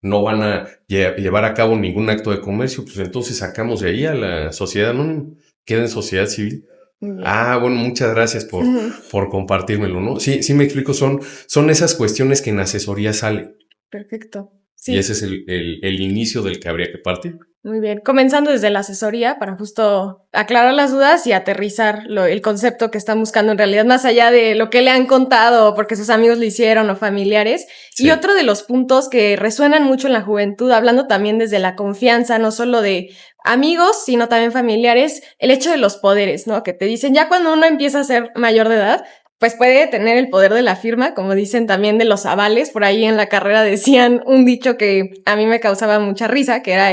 No van a llevar a cabo ningún acto de comercio, pues entonces sacamos de ahí a la sociedad anónima, queda en sociedad civil. Bueno, muchas gracias por compartírmelo, ¿no? Sí me explico, son esas cuestiones que en asesoría salen. Perfecto. Sí. Y ese es el inicio del que habría que partir. Muy bien, comenzando desde la asesoría para justo aclarar las dudas y aterrizar el concepto que están buscando en realidad, más allá de lo que le han contado porque sus amigos le hicieron o familiares. Sí. Y otro de los puntos que resuenan mucho en la juventud, hablando también desde la confianza, no solo de amigos, sino también familiares, el hecho de los poderes, ¿no? Que te dicen, ya cuando uno empieza a ser mayor de edad, pues puede tener el poder de la firma, como dicen también de los avales. Por ahí en la carrera decían un dicho que a mí me causaba mucha risa, que era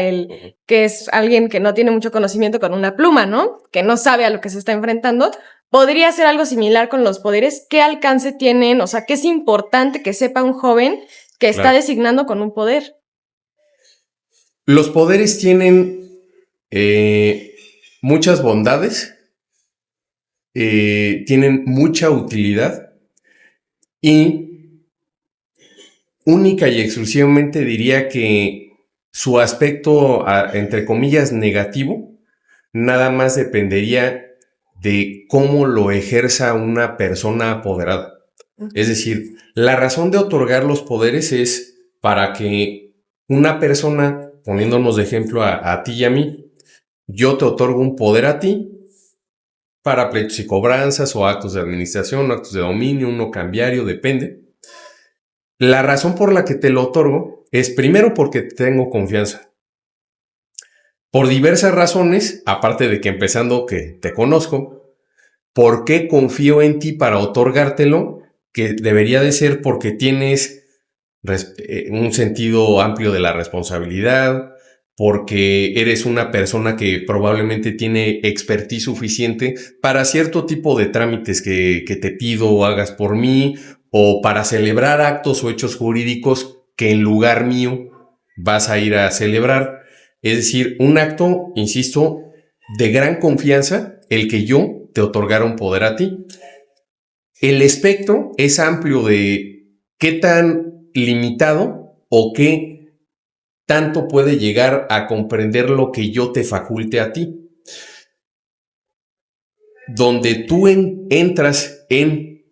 que es alguien que no tiene mucho conocimiento con una pluma, ¿no? Que no sabe a lo que se está enfrentando. Podría ser algo similar con los poderes. ¿Qué alcance tienen? O sea, ¿qué es importante que sepa un joven que está designando con un poder? Los poderes tienen muchas bondades. Tienen mucha utilidad y única y exclusivamente diría que su aspecto, entre comillas, negativo, nada más dependería de cómo lo ejerza una persona apoderada. Es decir, la razón de otorgar los poderes es para que una persona, poniéndonos de ejemplo a ti y a mí, yo te otorgo un poder a ti para pleitos y cobranzas o actos de administración, actos de dominio, uno cambiario, depende. La razón por la que te lo otorgo es primero porque tengo confianza. Por diversas razones, aparte de que empezando que te conozco, ¿por qué confío en ti para otorgártelo? Que debería de ser porque tienes un sentido amplio de la responsabilidad, porque eres una persona que probablemente tiene expertise suficiente para cierto tipo de trámites que te pido o hagas por mí, o para celebrar actos o hechos jurídicos que en lugar mío vas a ir a celebrar. Es decir, un acto, insisto, de gran confianza, el que yo te otorgara un poder a ti. El espectro es amplio de qué tan limitado o qué tanto puede llegar a comprender lo que yo te faculte a ti. Donde tú entras en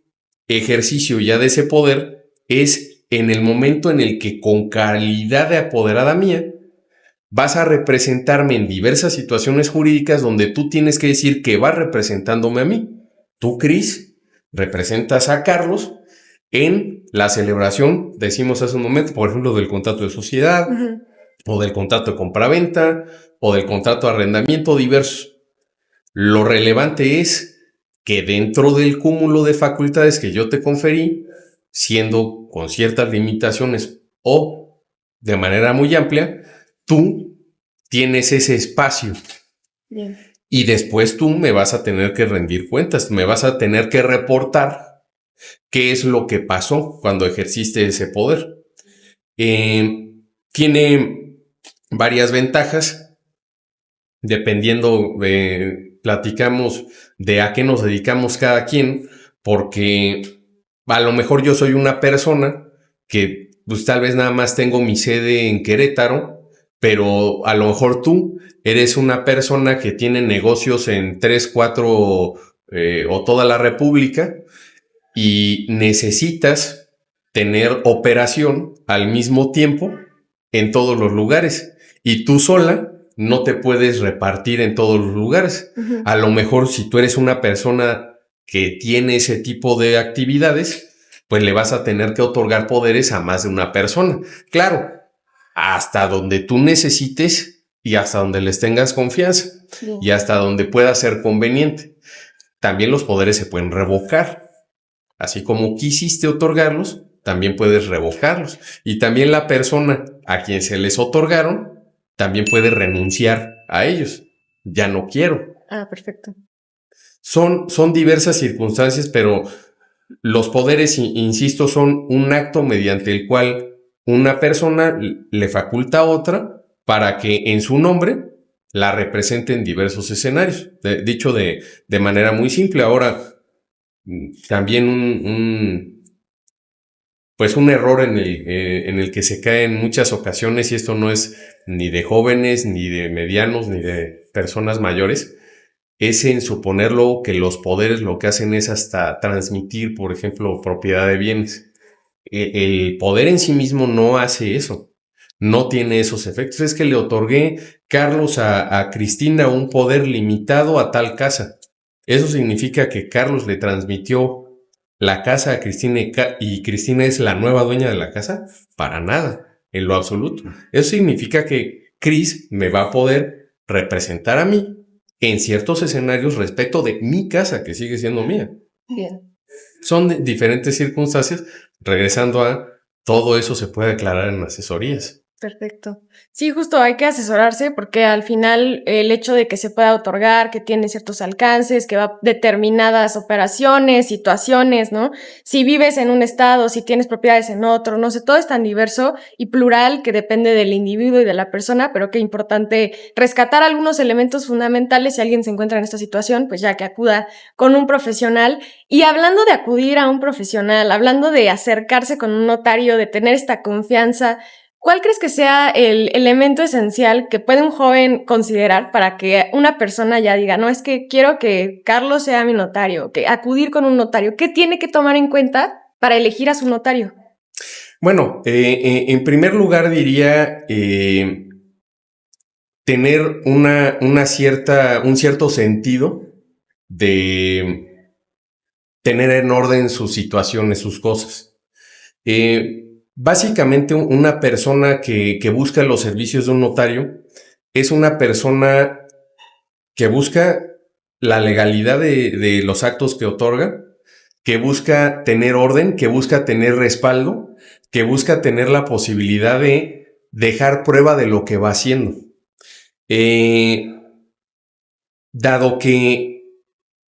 ejercicio ya de ese poder es en el momento en el que con calidad de apoderada mía vas a representarme en diversas situaciones jurídicas donde tú tienes que decir que vas representándome a mí. Tú, Cris, representas a Carlos en la celebración, decimos hace un momento, por ejemplo, del contrato de sociedad, o del contrato de compraventa, o del contrato de arrendamiento, diversos. Lo relevante es que dentro del cúmulo de facultades que yo te conferí, siendo con ciertas limitaciones o de manera muy amplia, tú tienes ese espacio. Bien. Y después tú me vas a tener que rendir cuentas, me vas a tener que reportar qué es lo que pasó cuando ejerciste ese poder. Tiene varias ventajas, dependiendo platicamos de a qué nos dedicamos cada quien, porque a lo mejor yo soy una persona que pues tal vez nada más tengo mi sede en Querétaro, pero a lo mejor tú eres una persona que tiene negocios en 3, 4 o toda la República y necesitas tener operación al mismo tiempo en todos los lugares y tú sola no te puedes repartir en todos los lugares. A lo mejor si tú eres una persona que tiene ese tipo de actividades, pues le vas a tener que otorgar poderes a más de una persona. Claro, hasta donde tú necesites y hasta donde les tengas confianza y hasta donde pueda ser conveniente. También los poderes se pueden revocar. Así como quisiste otorgarlos, también puedes revocarlos. Y también la persona a quien se les otorgaron también puede renunciar a ellos. Ya no quiero. Ah, perfecto. Son diversas circunstancias, pero los poderes, insisto, son un acto mediante el cual una persona le faculta a otra para que en su nombre la represente en diversos escenarios. Dicho de manera muy simple. Ahora, también un error en el que se cae en muchas ocasiones, y esto no es ni de jóvenes, ni de medianos, ni de personas mayores, es en suponerlo que los poderes lo que hacen es hasta transmitir, por ejemplo, propiedad de bienes. El poder en sí mismo no hace eso, no tiene esos efectos. Es que le otorgué, Carlos, a Cristina un poder limitado a tal casa. ¿Eso significa que Carlos le transmitió la casa a Cristina y Cristina es la nueva dueña de la casa? Para nada, en lo absoluto. Eso significa que Cris me va a poder representar a mí en ciertos escenarios respecto de mi casa, que sigue siendo mía. Bien. Son diferentes circunstancias. Regresando a todo eso se puede aclarar en asesorías. Perfecto. Sí, justo hay que asesorarse porque al final el hecho de que se pueda otorgar, que tiene ciertos alcances, que va a determinadas operaciones, situaciones, ¿no? Si vives en un estado, si tienes propiedades en otro, no sé, todo es tan diverso y plural que depende del individuo y de la persona, pero qué importante rescatar algunos elementos fundamentales si alguien se encuentra en esta situación, pues ya que acuda con un profesional. Y hablando de acudir a un profesional, hablando de acercarse con un notario, de tener esta confianza, ¿cuál crees que sea el elemento esencial que puede un joven considerar para que una persona ya diga, no, es que quiero que Carlos sea mi notario, que acudir con un notario? ¿Qué tiene que tomar en cuenta para elegir a su notario? Bueno, en primer lugar diría tener un cierto sentido de tener en orden sus situaciones, sus cosas. Básicamente, una persona que busca los servicios de un notario es una persona que busca la legalidad de los actos que otorga, que busca tener orden, que busca tener respaldo, que busca tener la posibilidad de dejar prueba de lo que va haciendo. Dado que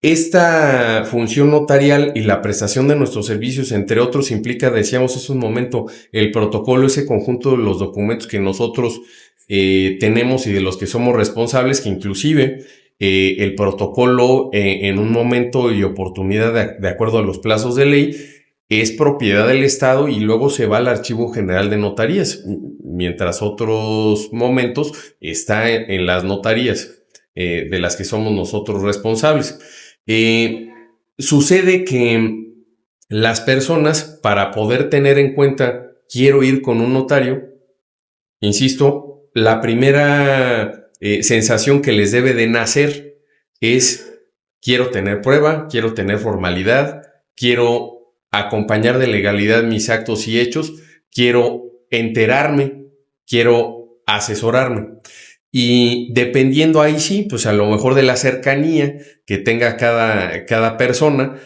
esta función notarial y la prestación de nuestros servicios, entre otros, implica, decíamos hace un momento, el protocolo, ese conjunto de los documentos que nosotros tenemos y de los que somos responsables, que inclusive el protocolo en un momento y oportunidad de acuerdo a los plazos de ley es propiedad del Estado y luego se va al Archivo General de Notarías, mientras otros momentos está en las notarías, de las que somos nosotros responsables. Sucede que las personas, para poder tener en cuenta, quiero ir con un notario, insisto, la primera sensación que les debe de nacer es: quiero tener prueba, quiero tener formalidad, quiero acompañar de legalidad mis actos y hechos, quiero enterarme, quiero asesorarme. Y dependiendo ahí sí, pues a lo mejor de la cercanía que tenga cada persona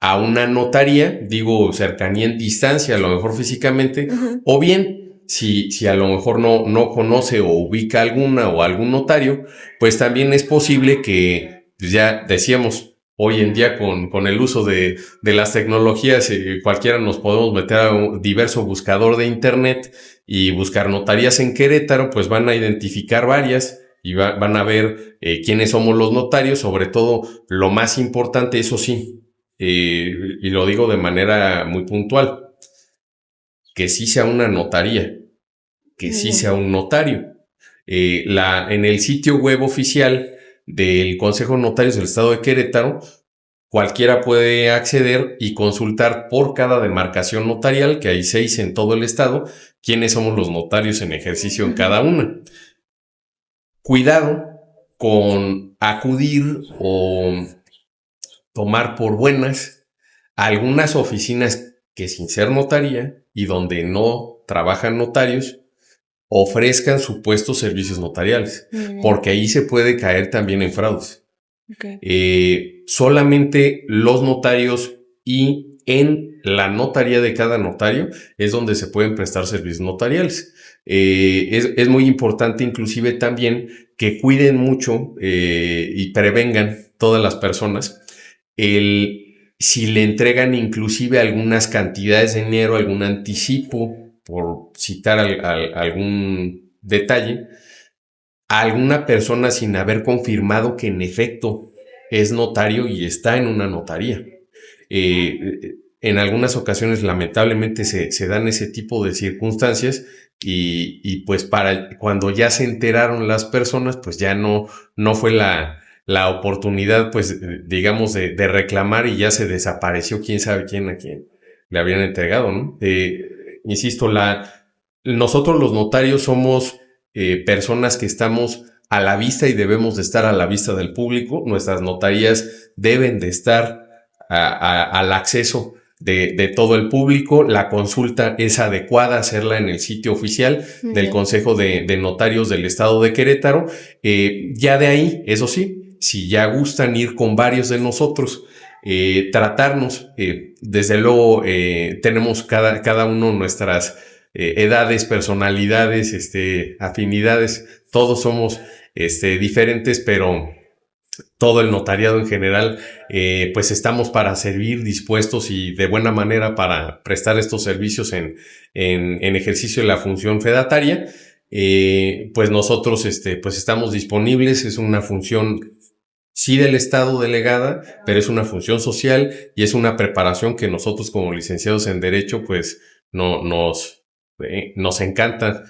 a una notaría, digo cercanía en distancia, a lo mejor físicamente, o bien si a lo mejor no conoce o ubica alguna o algún notario, pues también es posible que, pues ya decíamos, hoy en día con el uso de las tecnologías, cualquiera nos podemos meter a un diverso buscador de internet y buscar notarías en Querétaro, pues van a identificar varias y van a ver quiénes somos los notarios, sobre todo lo más importante, eso sí, y lo digo de manera muy puntual, que sí sea una notaría, que sí sea un notario. En el sitio web oficial del Consejo de Notarios del Estado de Querétaro, cualquiera puede acceder y consultar por cada demarcación notarial, que hay 6 en todo el estado, quiénes somos los notarios en ejercicio en cada una. Cuidado con acudir o tomar por buenas algunas oficinas que, sin ser notaría y donde no trabajan notarios, ofrezcan supuestos servicios notariales, porque ahí se puede caer también en fraudes. Okay. Solamente los notarios y en la notaría de cada notario es donde se pueden prestar servicios notariales. Es muy importante inclusive también que cuiden mucho y prevengan todas las personas si le entregan inclusive algunas cantidades de dinero, algún anticipo, por citar algún detalle, a alguna persona sin haber confirmado que en efecto es notario y está en una notaría. En algunas ocasiones lamentablemente se dan ese tipo de circunstancias y pues para cuando ya se enteraron las personas, pues ya no fue la oportunidad, pues digamos, de reclamar, y ya se desapareció quién sabe quién a quién le habían entregado, ¿no? Insisto, nosotros los notarios somos personas que estamos a la vista y debemos de estar a la vista del público. Nuestras notarías deben de estar al acceso de todo el público. La consulta es adecuada hacerla en el sitio oficial del Consejo de Notarios del Estado de Querétaro. Ya de ahí, eso sí, si ya gustan ir con varios de nosotros, tratarnos, desde luego tenemos cada uno nuestras edades, personalidades, afinidades, todos somos diferentes, pero todo el notariado en general, pues estamos para servir, dispuestos y de buena manera para prestar estos servicios en ejercicio de la función fedataria. Pues nosotros pues estamos disponibles. Es una función sí del Estado delegada, pero es una función social y es una preparación que nosotros como licenciados en Derecho pues nos encanta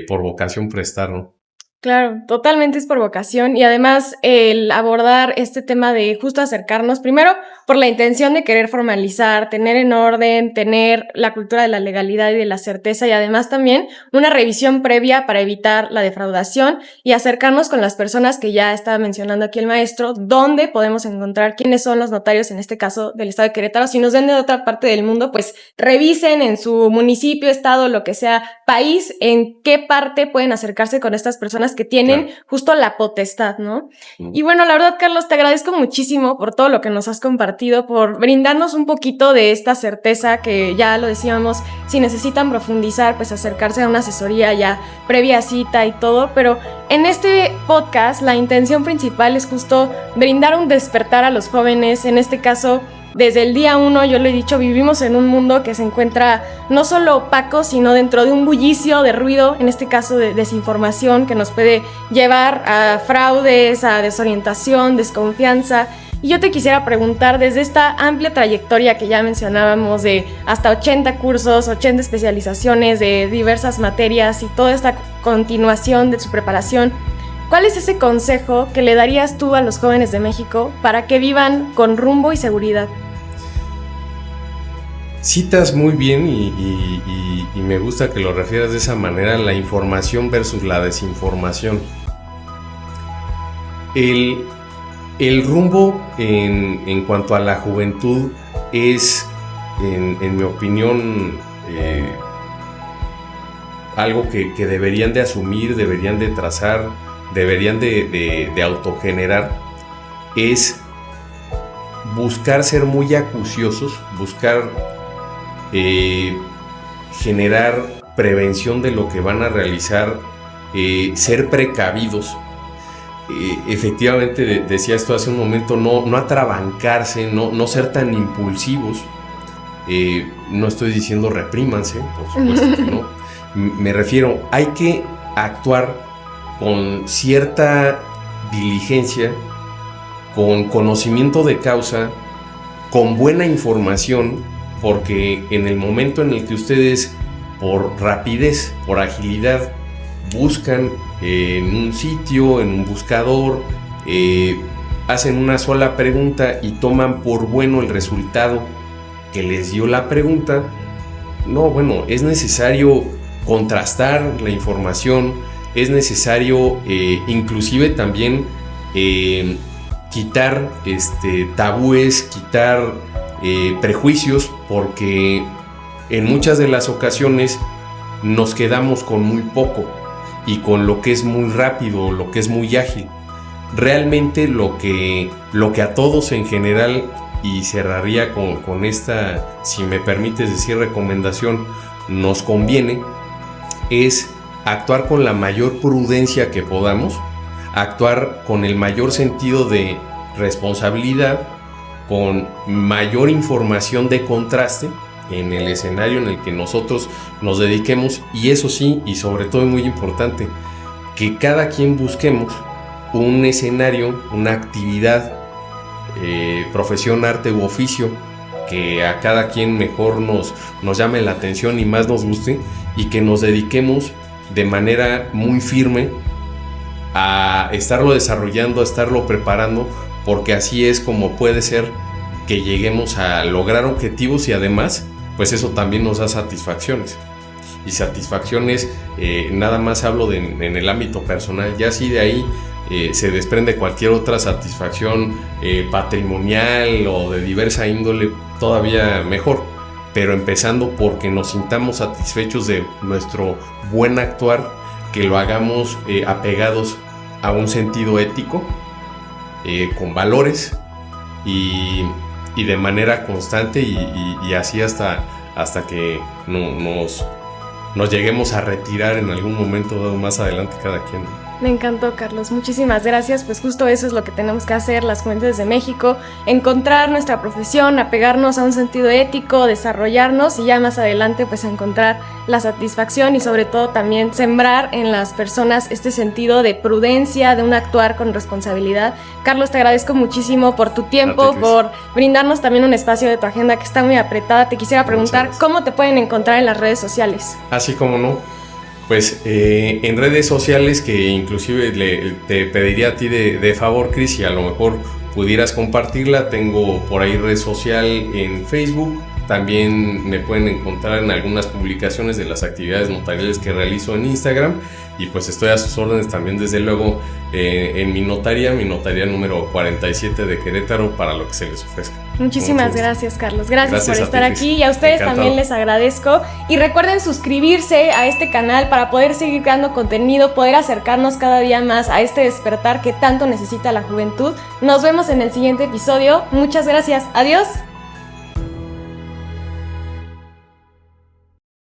por vocación prestar, ¿no? Claro, totalmente es por vocación, y además el abordar este tema de justo acercarnos, primero por la intención de querer formalizar, tener en orden, tener la cultura de la legalidad y de la certeza, y además también una revisión previa para evitar la defraudación y acercarnos con las personas que ya estaba mencionando aquí el maestro, donde podemos encontrar quiénes son los notarios, en este caso del estado de Querétaro. Si nos ven de otra parte del mundo, pues revisen en su municipio, estado, lo que sea, país, en qué parte pueden acercarse con estas personas que tienen justo la potestad, ¿no? Y bueno, la verdad, Carlos, te agradezco muchísimo por todo lo que nos has compartido, por brindarnos un poquito de esta certeza que ya lo decíamos, si necesitan profundizar, pues acercarse a una asesoría ya previa cita y todo, pero en este podcast la intención principal es justo brindar un despertar a los jóvenes. En este caso, desde el día 1, yo lo he dicho, vivimos en un mundo que se encuentra no solo opaco, sino dentro de un bullicio de ruido, en este caso de desinformación, que nos puede llevar a fraudes, a desorientación, desconfianza. Y yo te quisiera preguntar, desde esta amplia trayectoria que ya mencionábamos, de hasta 80 cursos, 80 especializaciones de diversas materias y toda esta continuación de su preparación, ¿cuál es ese consejo que le darías tú a los jóvenes de México para que vivan con rumbo y seguridad? Citas muy bien y me gusta que lo refieras de esa manera, la información versus la desinformación. El rumbo en cuanto a la juventud es, en mi opinión, algo que deberían de asumir, deberían de trazar, deberían de autogenerar, es buscar ser muy acuciosos, buscar generar prevención de lo que van a realizar, ser precavidos. Efectivamente, decía esto hace un momento, no atrabancarse, no ser tan impulsivos. No estoy diciendo reprímanse, por supuesto que no. Me refiero, hay que actuar con cierta diligencia, con conocimiento de causa, con buena información, porque en el momento en el que ustedes, por rapidez, por agilidad, buscan en un sitio, en un buscador, hacen una sola pregunta y toman por bueno el resultado que les dio la pregunta, es necesario contrastar la información, es necesario inclusive también quitar tabúes, quitar prejuicios, porque en muchas de las ocasiones nos quedamos con muy poco y con lo que es muy rápido, lo que es muy ágil. Realmente lo que a todos en general, y cerraría con esta, si me permites decir, recomendación, nos conviene, es actuar con la mayor prudencia que podamos, actuar con el mayor sentido de responsabilidad, con mayor información de contraste en el escenario en el que nosotros nos dediquemos, y eso sí, y sobre todo muy importante, que cada quien busquemos un escenario, una actividad, profesión, arte u oficio que a cada quien mejor nos llame la atención y más nos guste, y que nos dediquemos de manera muy firme a estarlo desarrollando, a estarlo preparando, porque así es como puede ser que lleguemos a lograr objetivos, y además pues eso también nos da satisfacciones. Y satisfacciones, nada más hablo en el ámbito personal, ya si de ahí se desprende cualquier otra satisfacción patrimonial o de diversa índole, todavía mejor, pero empezando porque nos sintamos satisfechos de nuestro buen actuar, que lo hagamos apegados a un sentido ético, con valores y de manera constante, y así hasta que nos lleguemos a retirar en algún momento dado más adelante cada quien. Me encantó, Carlos, muchísimas gracias. Pues justo eso es lo que tenemos que hacer las juventudes de México: encontrar nuestra profesión, apegarnos a un sentido ético, desarrollarnos, y ya más adelante pues encontrar la satisfacción, y sobre todo también sembrar en las personas este sentido de prudencia, de un actuar con responsabilidad. Carlos, te agradezco muchísimo por tu tiempo, por brindarnos también un espacio de tu agenda que está muy apretada. Te quisiera preguntar, ¿cómo te pueden encontrar en las redes sociales? Así como no, pues en redes sociales, que inclusive te pediría a ti de favor, Cris, si a lo mejor pudieras compartirla. Tengo por ahí red social en Facebook, también me pueden encontrar en algunas publicaciones de las actividades notariales que realizo en Instagram, y pues estoy a sus órdenes también, desde luego, en mi notaría número 47 de Querétaro, para lo que se les ofrezca. Muchísimas gracias, Carlos. Gracias por estar aquí, y a ustedes también les agradezco. Y recuerden suscribirse a este canal para poder seguir creando contenido, poder acercarnos cada día más a este despertar que tanto necesita la juventud. Nos vemos en el siguiente episodio. Muchas gracias. Adiós.